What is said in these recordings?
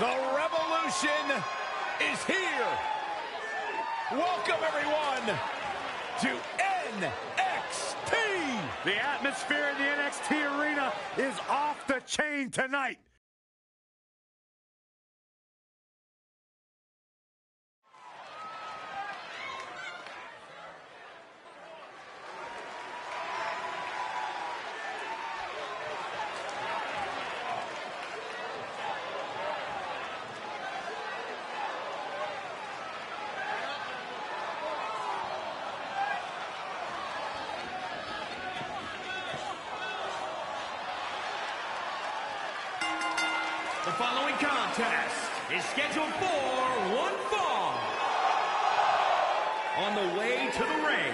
The revolution is here. Welcome, everyone, to NXT. The atmosphere in the NXT arena is off the chain tonight. The following contest is scheduled for one fall. On the way to the ring,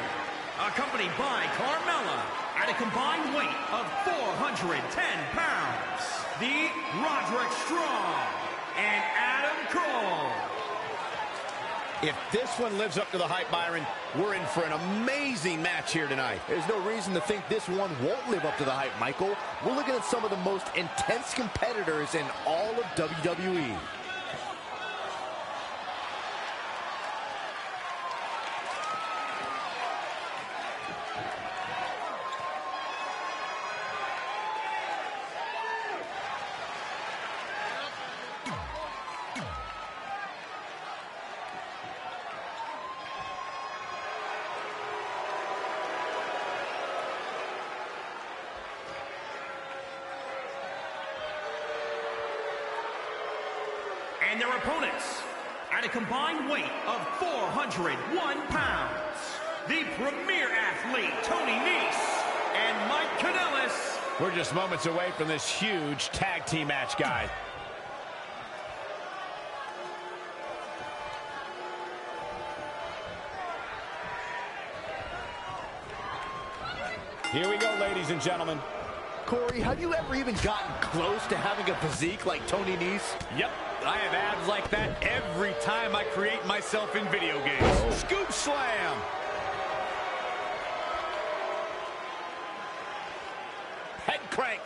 accompanied by Carmella at a combined weight of 410 pounds, the Roderick Strong and Adam Cole. If this one lives up to the hype, Byron, we're in for an amazing match here tonight. There's no reason to think this one won't live up to the hype, Michael. We're looking at some of the most intense competitors in all of WWE. And their opponents, at a combined weight of 401 pounds, the premier athlete, Tony Nese and Mike Kanellis. We're just moments away from this huge tag team match, guys. Here we go, ladies and gentlemen. Corey, have you ever even gotten close to having a physique like Tony Nese? Yep, I have abs like that every time I create myself in video games. Oh. Scoop slam. Head crank.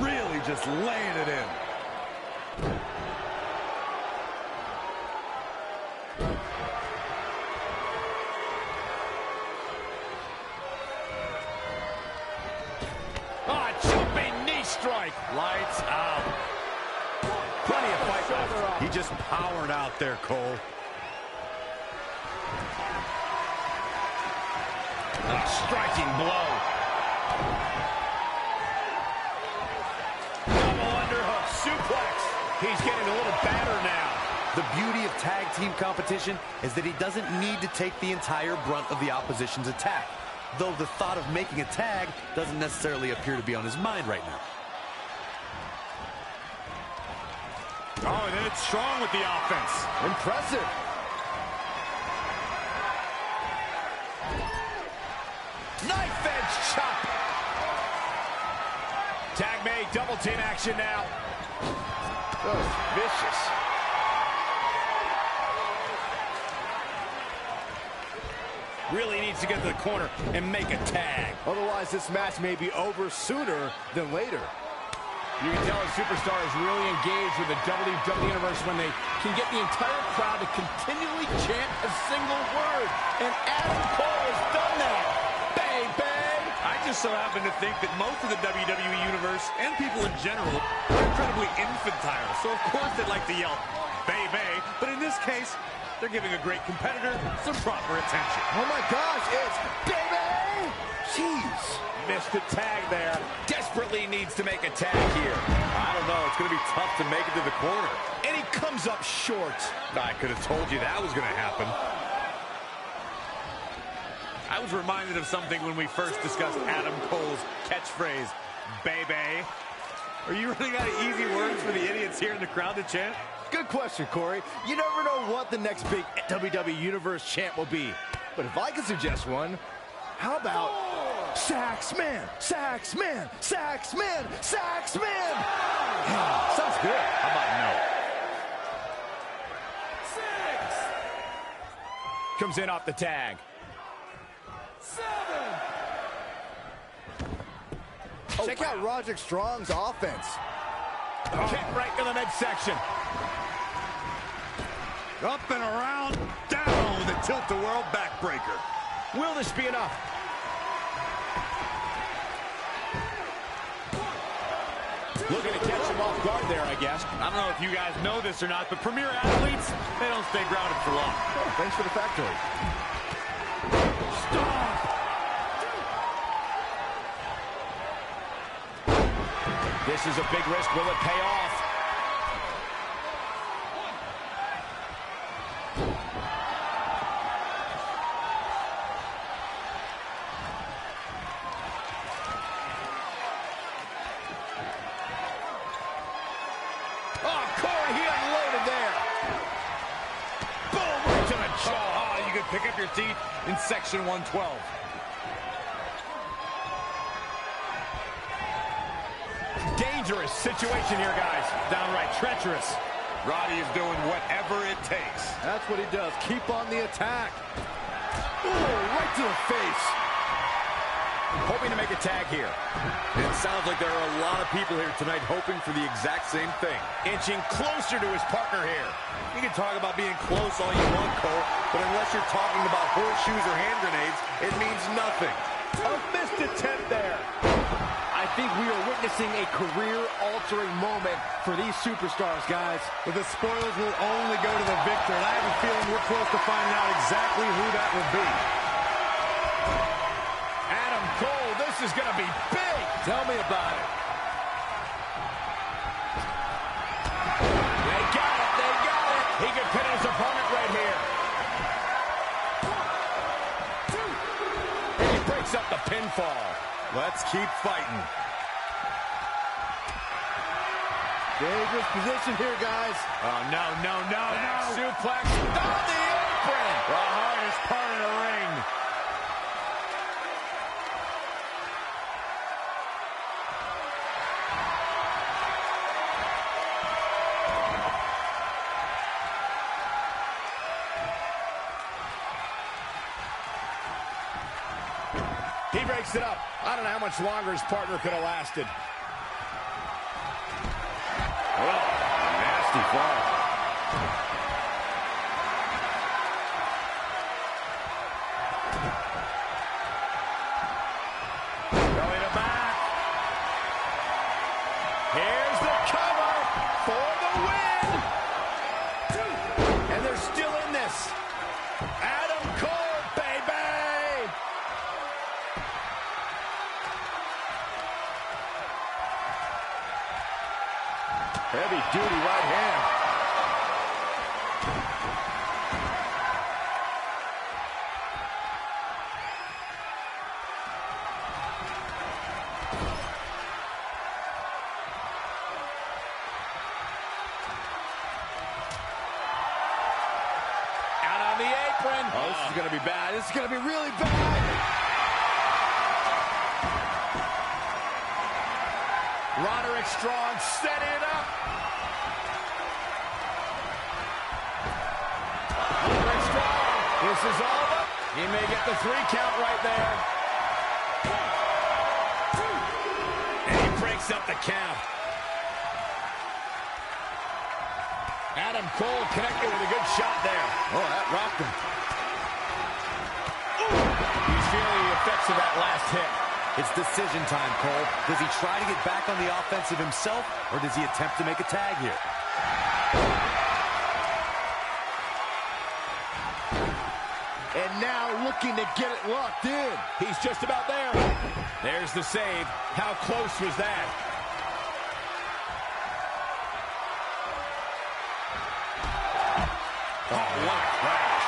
Really just laying it in. Strike. Lights out. Plenty of fight left. He just powered out there, Cole. A striking blow. Double underhook suplex. He's getting a little battered now. The beauty of tag team competition is that he doesn't need to take the entire brunt of the opposition's attack, though the thought of making a tag doesn't necessarily appear to be on his mind right now. Oh, and then it's Strong with the offense. Impressive. Knife edge chop. Tag made, double team action now. Oh, vicious. Really needs to get to the corner and make a tag. Otherwise, this match may be over sooner than later. You can tell a superstar is really engaged with the WWE Universe when they can get the entire crowd to continually chant a single word. And Adam Cole has done that. Bang, bang. I just so happen to think that most of the WWE Universe and people in general are incredibly infantile. So, of course, they'd like to yell, "Bay, bay." But in this case, they're giving a great competitor some proper attention. Oh, my gosh, it's baby! Jeez. Missed the tag there. Desperately needs to make a tag here. I don't know. It's going to be tough to make it to the corner. And he comes up short. I could have told you that was going to happen. I was reminded of something when we first discussed Adam Cole's catchphrase, "Baby." Are you running out of easy words for the idiots here in the crowd to chant? Good question, Corey. You never know what the next big WWE Universe chant will be. But if I could suggest one, how about Saxman, Saxman, Saxman, Saxman? Yeah, sounds good. How about no? 6. Comes in off the tag. 7. Check out Roderick Strong's offense. Kick right to the midsection. Up and around, down with a tilt-a-whirl backbreaker. Will this be enough? Looking to catch him off guard there, I guess. I don't know if you guys know this or not, but premier athletes, they don't stay grounded for long. Oh, thanks for the factoid. Stop! This is a big risk. Will it pay off? Oh, Corey, he unloaded there. Boom, right to the jaw. Oh, you can pick up your seat in section 112. Dangerous situation here, guys. Downright treacherous. Roddy is doing whatever it takes. That's what he does. Keep on the attack. Ooh, right to the face. Hoping to make a tag here. It sounds like there are a lot of people here tonight hoping for the exact same thing. Inching closer to his partner here. You can talk about being close all you want, Cole, but unless you're talking about horseshoes or hand grenades, it means nothing. A missed attempt there. I think we are witnessing a career-altering moment for these superstars, guys. But the spoils will only go to the victor, and I have a feeling we're close to finding out exactly who that will be. Adam Cole, this is going to be big. Tell me about it. They got it. They got it. He can pin his opponent right here. And he breaks up the pinfall. Let's keep fighting. Dangerous position here, guys. Oh, no, no, no, no. Suplex on the apron. The hardest part of the ring. He breaks it up. I don't know how much longer his partner could have lasted. Oh, nasty fall. Belly to back. Here's the cover for the win. And they're still in this. Adam Cole, baby. Heavy-duty right hand. Out on the apron. Oh, this is going to be bad. This is going to be really bad. Roderick Strong setting it up. Roderick Strong. This is all up. He may get the 3 count right there. And he breaks up the count. Adam Cole connected with a good shot there. Oh, that rocked him. Ooh. He's feeling the effects of that last hit. It's decision time, Cole. Does he try to get back on the offensive himself, or does he attempt to make a tag here? And now looking to get it locked in. He's just about there. There's the save. How close was that? Oh, what a crash.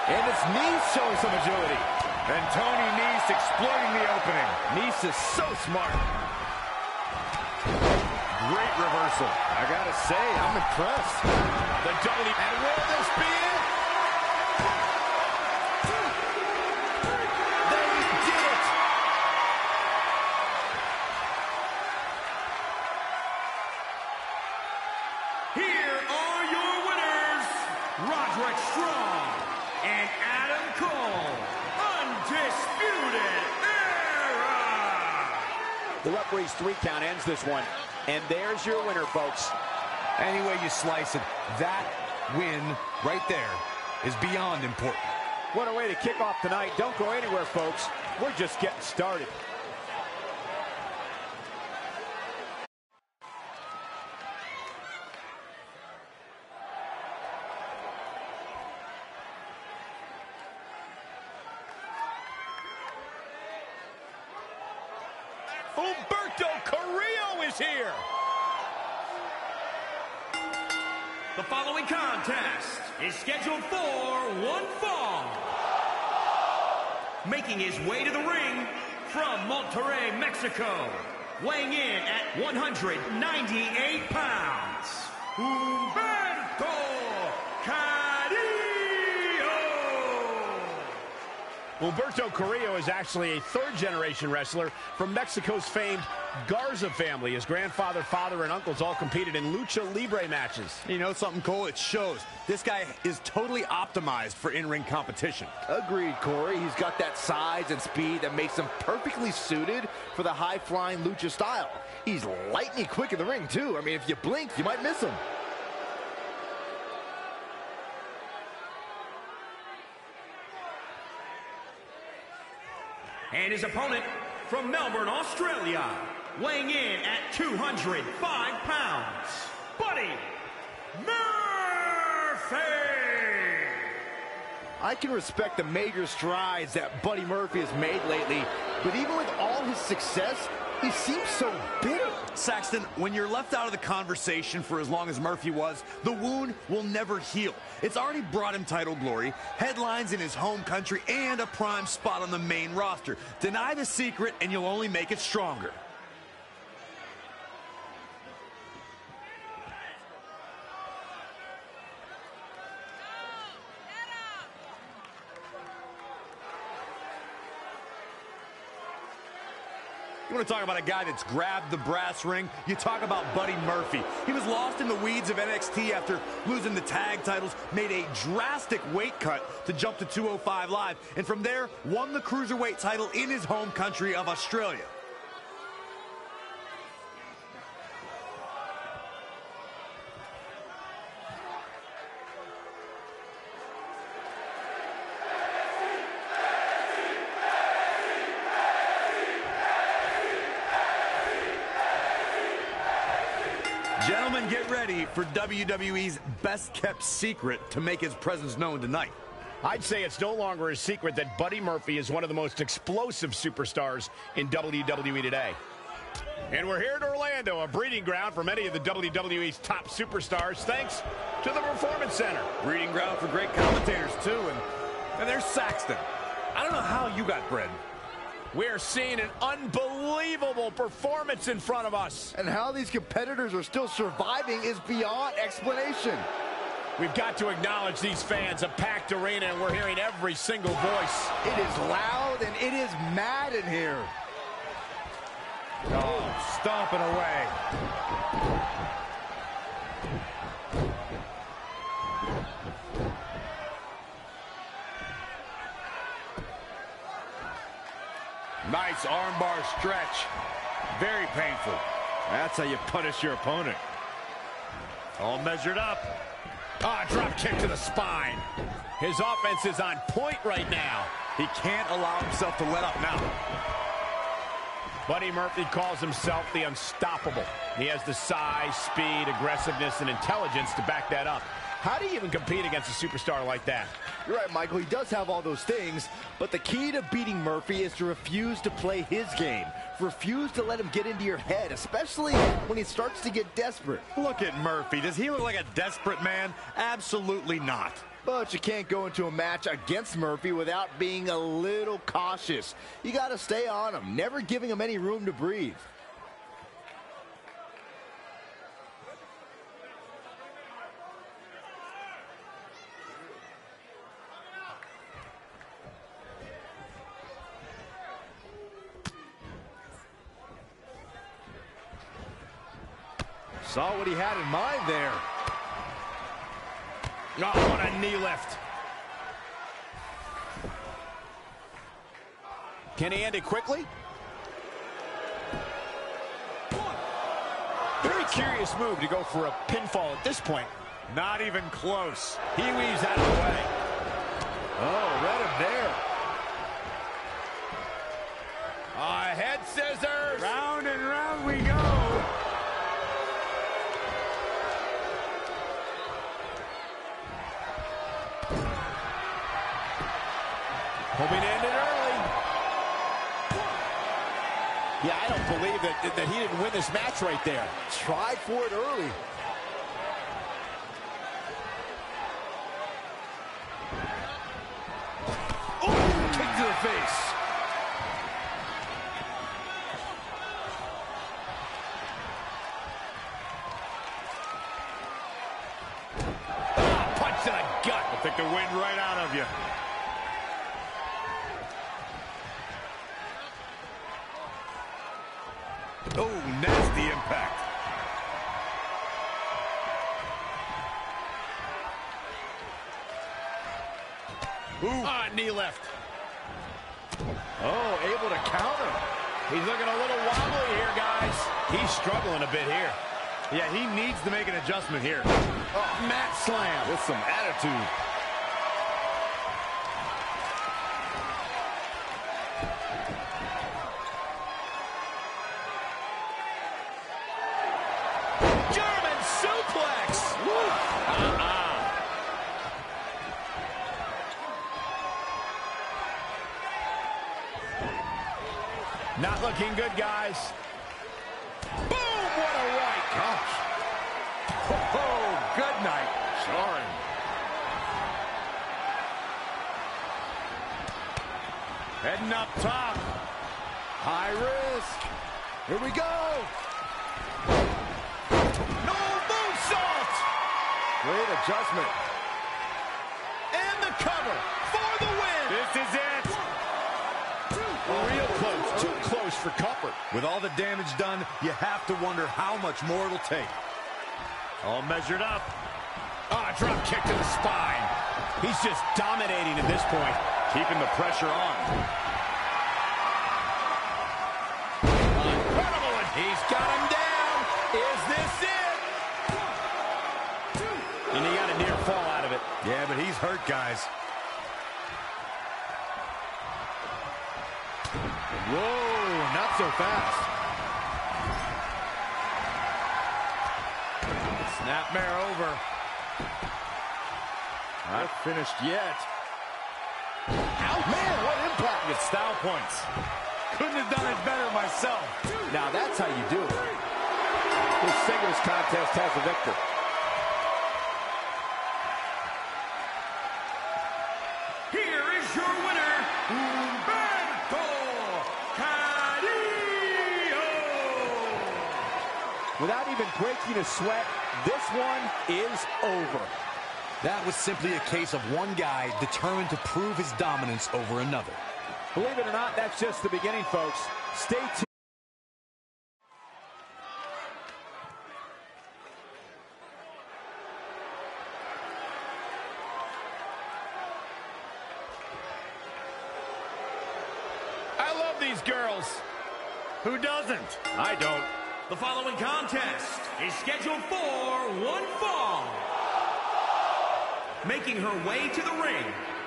And his knees showing some agility. And Tony Nese exploiting the opening. Nese is so smart. Great reversal. I gotta say, I'm impressed. The double. And will this be it? They did it. Here are your winners, Roderick Strong and Adam Cole. Undisputed Era. The referee's 3 count ends this one. And there's your winner, folks. Any way you slice it, that win right there is beyond important. What a way to kick off tonight. Don't go anywhere, folks. We're just getting started. Humberto Carrillo is here. The following contest is scheduled for one fall. Making his way to the ring from Monterrey, Mexico, weighing in at 198 pounds, Humberto Carrillo. Humberto Carrillo is actually a third-generation wrestler from Mexico's famed Garza family. His grandfather, father, and uncles all competed in lucha libre matches. You know something, Cole? It shows. This guy is totally optimized for in-ring competition. Agreed, Corey. He's got that size and speed that makes him perfectly suited for the high-flying lucha style. He's lightning quick in the ring, too. I mean, if you blink, you might miss him. And his opponent from Melbourne, Australia, weighing in at 205 pounds, Buddy Murphy. I can respect the major strides that Buddy Murphy has made lately, but even with all his success, he seems so bitter. Saxton, when you're left out of the conversation for as long as Murphy was, the wound will never heal. It's already brought him title glory, headlines in his home country, and a prime spot on the main roster. Deny the secret, and you'll only make it stronger. You want to talk about a guy that's grabbed the brass ring? You talk about Buddy Murphy. He was lost in the weeds of NXT after losing the tag titles, made a drastic weight cut to jump to 205 Live, and from there, won the Cruiserweight title in his home country of Australia. Gentlemen, get ready for WWE's best-kept secret to make his presence known tonight. I'd say it's no longer a secret that Buddy Murphy is one of the most explosive superstars in WWE today. And we're here in Orlando, a breeding ground for many of the WWE's top superstars, thanks to the Performance Center. Breeding ground for great commentators, too, and there's Saxton. I don't know how you got bred. We're seeing an unbelievable performance in front of us. And how these competitors are still surviving is beyond explanation. We've got to acknowledge these fans, a packed arena, and we're hearing every single voice. It is loud and it is mad in here. Oh, stomping away. Nice armbar stretch. Very painful. That's how you punish your opponent. All measured up. Ah, drop kick to the spine. His offense is on point right now. He can't allow himself to let up now. Buddy Murphy calls himself the Unstoppable. He has the size, speed, aggressiveness, and intelligence to back that up. How do you even compete against a superstar like that? You're right, Michael. He does have all those things, but the key to beating Murphy is to refuse to play his game. Refuse to let him get into your head, especially when he starts to get desperate. Look at Murphy. Does he look like a desperate man? Absolutely not. But you can't go into a match against Murphy without being a little cautious. You got to stay on him, never giving him any room to breathe. Saw what he had in mind there. Oh, what a knee lift. Can he end it quickly? Very curious move to go for a pinfall at this point. Not even close. He weaves out of the way. Oh, read him there. Head scissors. Round and round we go. Hoping to end it early. Yeah, I don't believe that he didn't win this match right there. Tried for it early. Oh, kick to the face. Punch to the gut. I'll take the wind right out of you. Oh, nasty impact. Knee left. Oh, able to counter. He's looking a little wobbly here, guys. He's struggling a bit here. Yeah, he needs to make an adjustment here. Mat slam. With some attitude. German suplex. Not looking good, guys. Boom! What a right. Gosh. Oh, good night. Sorry. Heading up top. High risk. Here we go. No moonsault. Great adjustment. And the cover for the win. This is it. Real close. Too close for comfort. With all the damage done, you have to wonder how much more it'll take. All measured up. Drop kick to the spine. He's just dominating at this point. Keeping the pressure on. Incredible. He's got him down. Is this it? And he got a near fall out of it. Yeah, but he's hurt, guys. Whoa, not so fast. Snapmare over. Not finished yet. Man, what impact. With style points. Couldn't have done it better myself. Now that's how you do it. This singles contest has a victor. Here is your winner, Humberto Carrillo. Without even breaking a sweat, this one is over. That was simply a case of one guy determined to prove his dominance over another. Believe it or not, that's just the beginning, folks. Stay tuned. I love these girls. Who doesn't? I don't. The following contest is scheduled for one fall. Making her way to the ring,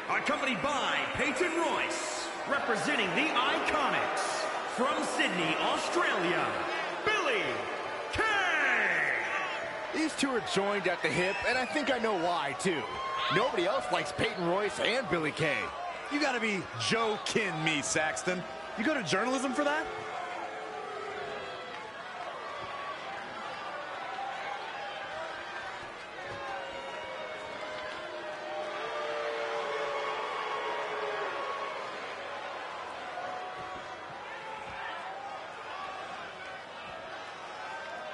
accompanied by Peyton Royce, representing the Iconics, from Sydney, Australia, Billie Kay. These two are joined at the hip, and I think I know why, too. Nobody else likes Peyton Royce and Billie Kay. You gotta be joking me, Saxton. You go to journalism for that?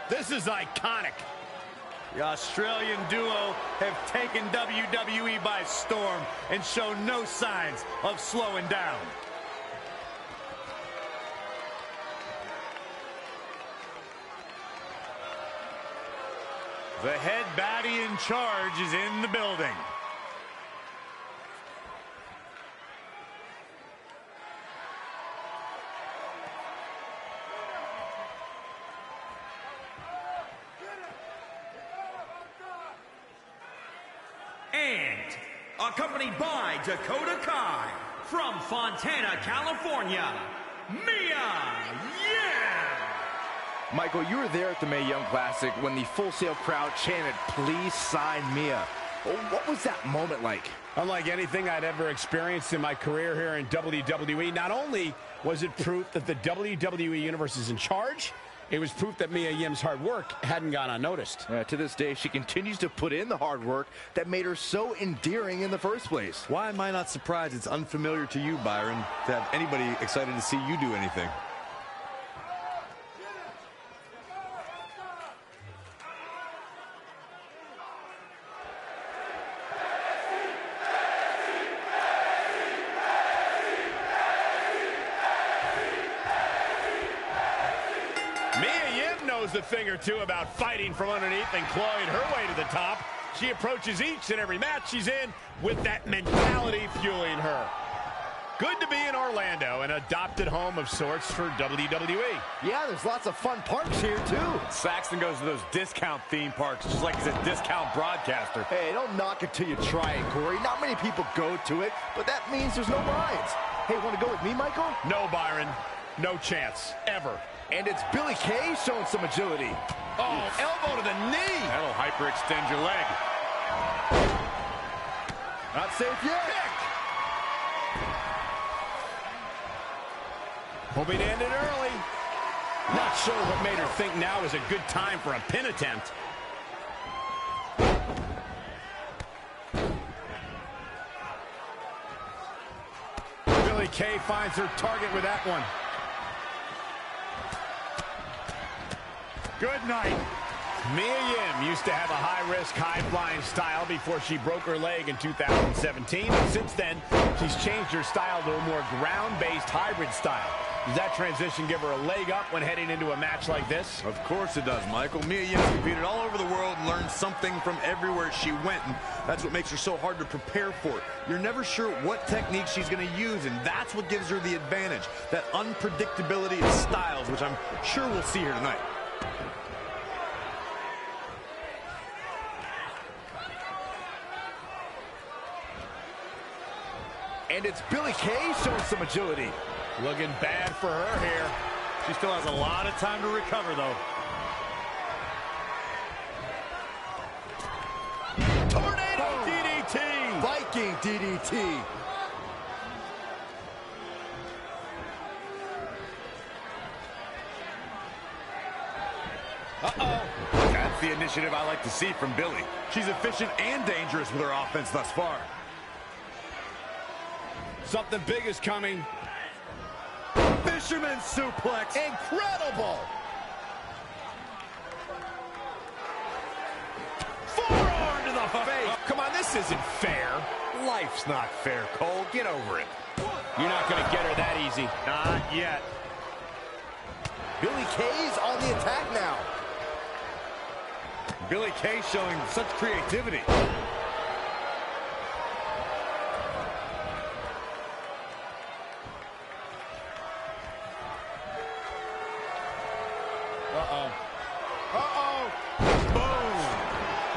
This is iconic. The Australian duo have taken WWE by storm and show no signs of slowing down. The head baddie in charge is in the building. And accompanied by Dakota Kai from Fontana, California, Mia Yim. Michael, you were there at the Mae Young Classic when the Full Sail crowd chanted, "Please sign Mia." What was that moment like? Unlike anything I'd ever experienced in my career here in WWE, not only was it proof that the WWE Universe is in charge, it was proof that Mia Yim's hard work hadn't gone unnoticed. To this day, she continues to put in the hard work that made her so endearing in the first place. Why am I not surprised it's unfamiliar to you, Byron, to have anybody excited to see you do anything? Mia Yim knows a thing or two about fighting from underneath and clawing her way to the top. She approaches each and every match she's in with that mentality fueling her. Good to be in Orlando, an adopted home of sorts for WWE. Yeah, there's lots of fun parks here, too. Saxton goes to those discount theme parks just like he's a discount broadcaster. Hey, don't knock it till you try it, Corey. Not many people go to it, but that means there's no lines. Hey, want to go with me, Michael? No, Byron. No chance. Ever. And it's Billie Kay showing some agility. Oh, elbow to the knee. That'll hyperextend your leg. Not safe yet. Hoping to end it early. Not sure what made her think now is a good time for a pin attempt. Billie Kay finds her target with that one. Good night. Mia Yim used to have a high-risk, high-flying style before she broke her leg in 2017. And since then, she's changed her style to a more ground-based hybrid style. Does that transition give her a leg up when heading into a match like this? Of course it does, Michael. Mia Yim competed all over the world and learned something from everywhere she went, and that's what makes her so hard to prepare for. You're never sure what technique she's going to use, and that's what gives her the advantage, that unpredictability of styles, which I'm sure we'll see here tonight. And it's Billie Kay showing some agility. Looking bad for her here. She still has a lot of time to recover, though. Tornado DDT! Viking DDT. Uh-oh. That's the initiative I like to see from Billie. She's efficient and dangerous with her offense thus far. Something big is coming. Fisherman suplex. Incredible. Forearm to the face. Oh, come on, this isn't fair. Life's not fair, Cole. Get over it. You're not going to get her that easy. Not yet. Billie Kay's on the attack now. Billie Kay showing such creativity.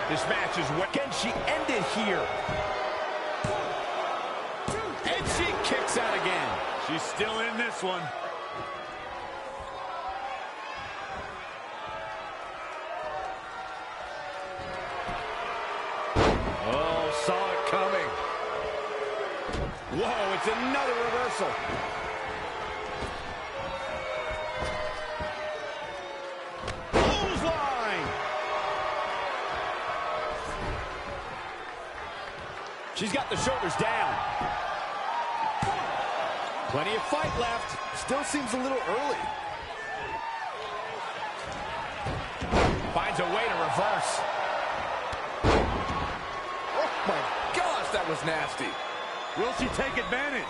This match is what can she end it here? And she kicks out again. She's still in this one. Oh, saw it coming. Whoa, it's another reversal. She's got the shoulders down. Plenty of fight left. Still seems a little early. Finds a way to reverse. Oh my gosh, that was nasty. Will she take advantage?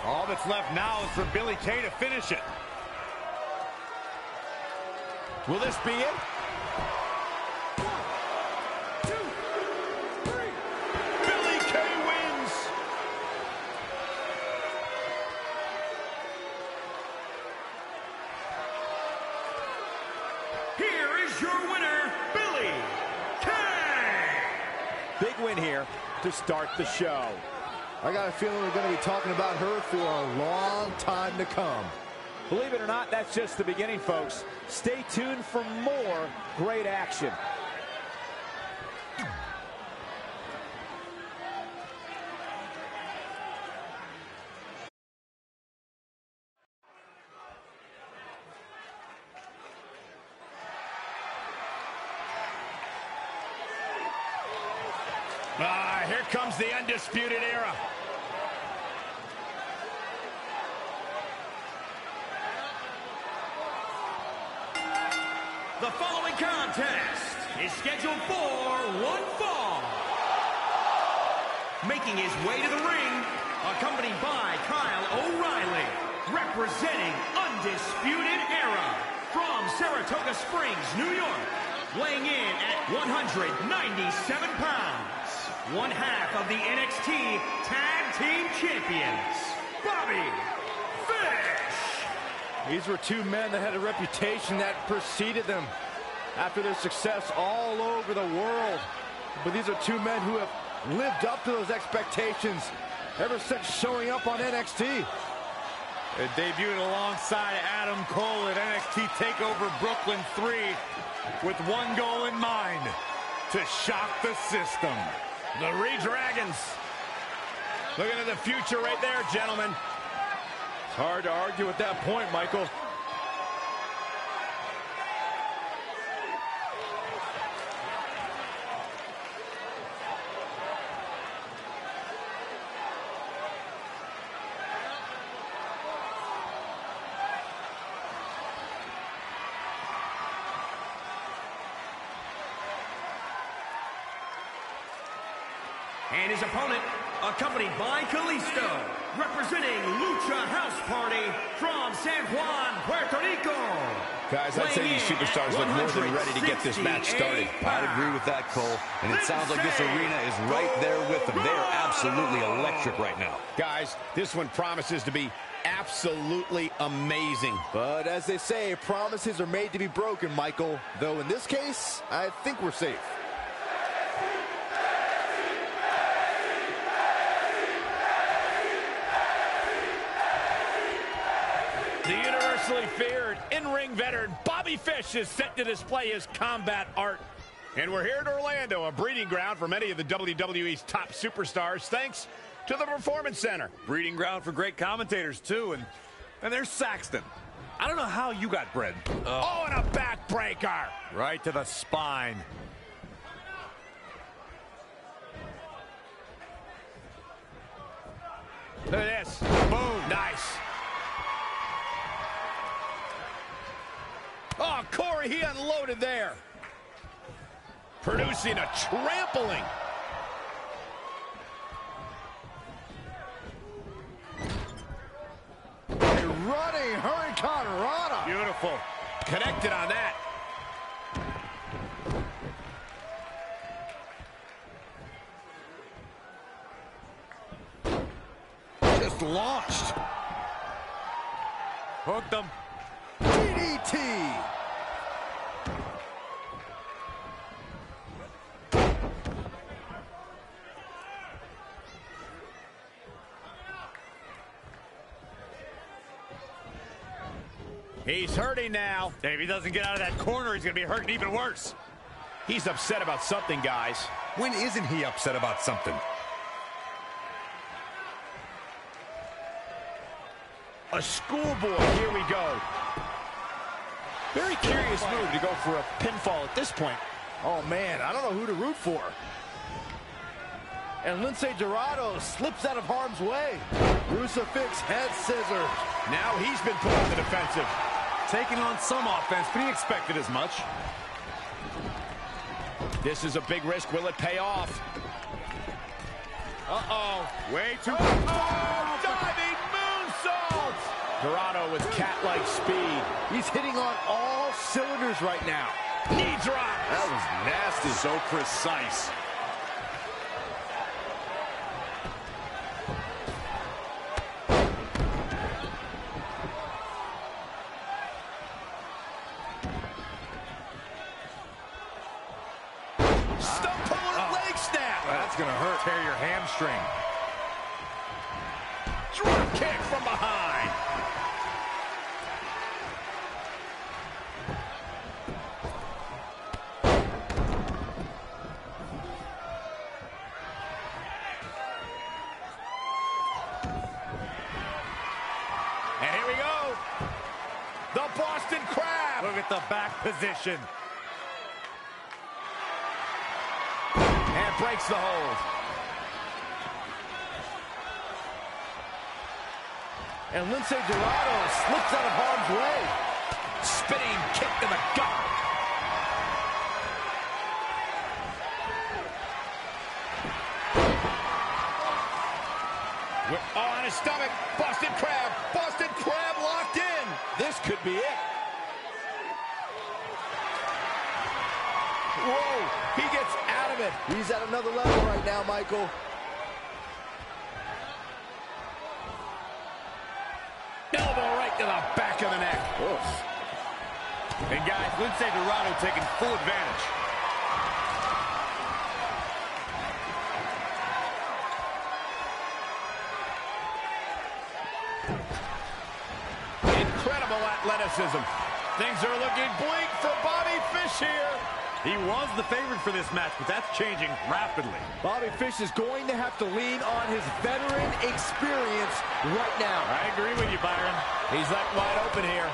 All that's left now is for Billie Kay to finish it. Will this be it? Here is your winner, Billie Kay. Big win here. to start the show. I got a feeling we're going to be talking about her for a long time to come. Believe it or not, that's just the beginning, folks. Stay tuned for more great action. Here comes the Undisputed Era. The following contest is scheduled for one fall. Making his way to the ring, accompanied by Kyle O'Reilly, representing Undisputed Era from Saratoga Springs, New York, weighing in at 197 pounds. One half of the NXT Tag Team Champions, Bobby Fish. These were two men that had a reputation that preceded them after their success all over the world. But these are two men who have lived up to those expectations ever since showing up on NXT. It debuted alongside Adam Cole at NXT TakeOver Brooklyn 3 with one goal in mind: to shock the system. The Re-Dragons. Looking at the future right there, gentlemen. It's hard to argue with that point, Michael. And his opponent, accompanied by Kalisto, representing Lucha House Party from San Juan, Puerto Rico. Guys, I'd say these superstars look more than ready to get this match started. I'd agree with that, Cole. And it sounds like this arena is right there with them. They are absolutely electric right now. Guys, this one promises to be absolutely amazing. But as they say, promises are made to be broken, Michael. Though in this case, I think we're safe. The universally feared in-ring veteran Bobby Fish is set to display his combat art. And we're here at Orlando, a breeding ground for many of the WWE's top superstars, thanks to the Performance Center. Breeding ground for great commentators, too. And there's Saxton. I don't know how you got bred. Oh, and a backbreaker. Right to the spine. Look at this. Boom. Nice. Oh, Corey, he unloaded there. Producing a trampling. A running Hurricane Rana. Beautiful. Connected on that. Just launched. Hooked him. DDT. He's hurting now. If he doesn't get out of that corner, he's going to be hurting even worse. He's upset about something, guys. When isn't he upset about something? A schoolboy. Here we go. Very curious move to go for a pinfall at this point. Oh, man, I don't know who to root for. And Lince Dorado slips out of harm's way. Crucifix head scissors. Now he's been put on the defensive. Taking on some offense, but he expected as much. This is a big risk. Will it pay off? Uh-oh. Way too... Oh, diving moonsault! Dorado with cat-like speed. He's hitting on all cylinders right now. Knee drop. That was nasty. So precise. Stump pulling a leg snap. That's going to hurt. Tear your hamstring. Drop kick from behind. And here we go. The Boston Crab. Look at the back position. And breaks the hold. And Lince Dorado slips out of harm's way. Spinning kick to the gut. Oh, on his stomach. Boston Crab. Boston Crab locked in. This could be it. Whoa, he gets out of it. He's at another level right now, Michael. Elbow right to the back of the neck. Oof. And guys, Lince Dorado taking full advantage. Incredible athleticism. Things are looking bleak for Bobby Fish here. He was the favorite for this match, but that's changing rapidly. Bobby Fish is going to have to lean on his veteran experience right now. I agree with you, Byron. He's left wide open here.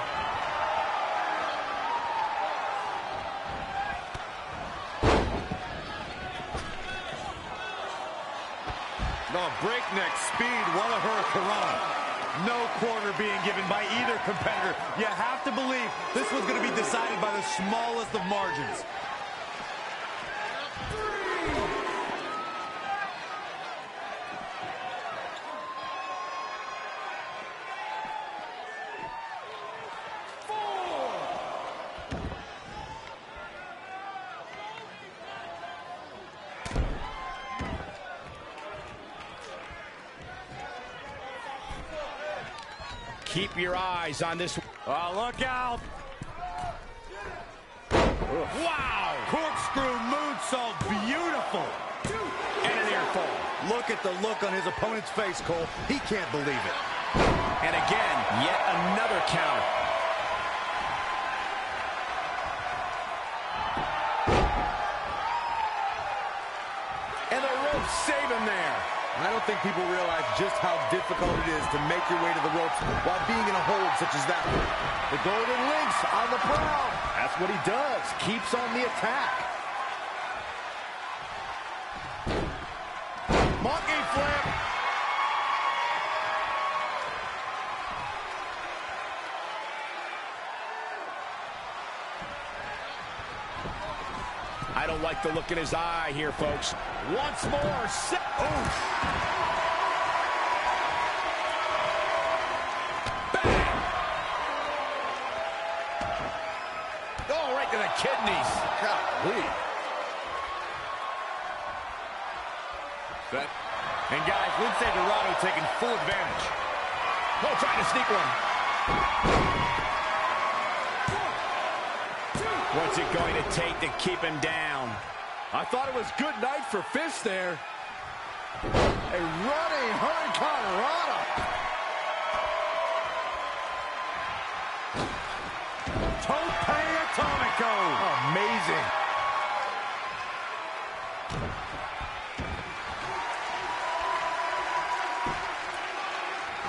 No, breakneck speed, what a hurricanrana. No quarter being given by either competitor. You have to believe this was going to be decided by the smallest of margins. Keep your eyes on this. Oh, look out. Wow! Corkscrew moonsault, beautiful. And an ear fall. Look at the look on his opponent's face, Cole. He can't believe it. And again, yet another counter. And the ropes save him there. I don't think people realize just how difficult it is to make your way to the ropes while being in a hold such as that one. The Golden Lynx on the prowl. That's what he does. Keeps on the attack. Monkey flip. I don't like the look in his eye here, folks. Once more. Oh. Oh, right to the kidneys. Golly. And guys, Lince Dorado taking full advantage. Oh, trying to sneak one. What's it going to take to keep him down? I thought it was good night for Fish there. A running hurricanrana. Tope Atomico. Amazing.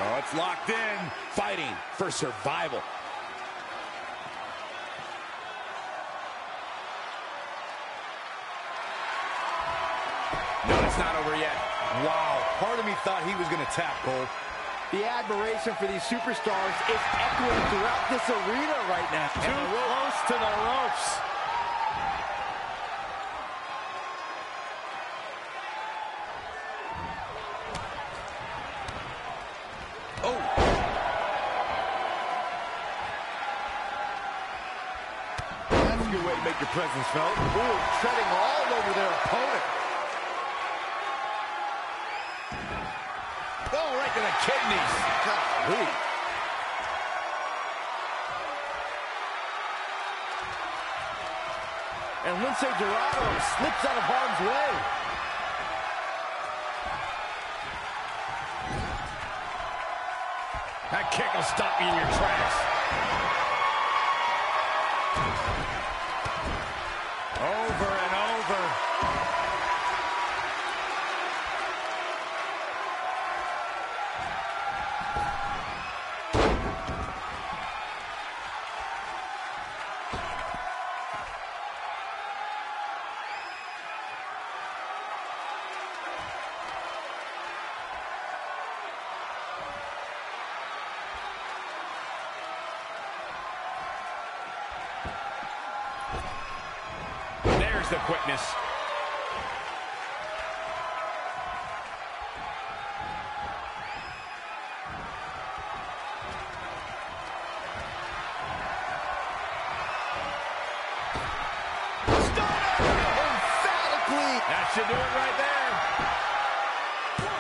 Oh, it's locked in. Fighting for survival. No, it's not over yet. Wow, part of me thought he was going to tap, Cole. The admiration for these superstars is echoing throughout this arena right now. Too close to the ropes. Oh. That's a good way to make your presence felt. Ooh, treading all over their opponent. Oh, right to the kidneys. Golly. And Lince Dorado slips out of harm's way. That kick will stop you in your tracks. Over and over. The quickness. Emphatically. That should do it right there. 1,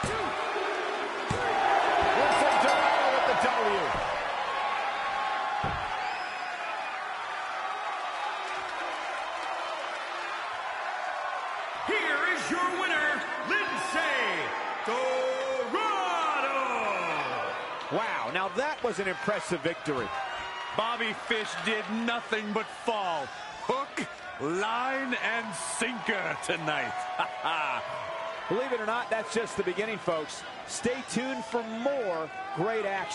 2, 3. Lince Dorado with the W. Your winner, Lince Dorado. Wow, now that was an impressive victory. Bobby Fish did nothing but fall. Hook, line, and sinker tonight. Believe it or not, that's just the beginning, folks. Stay tuned for more great action.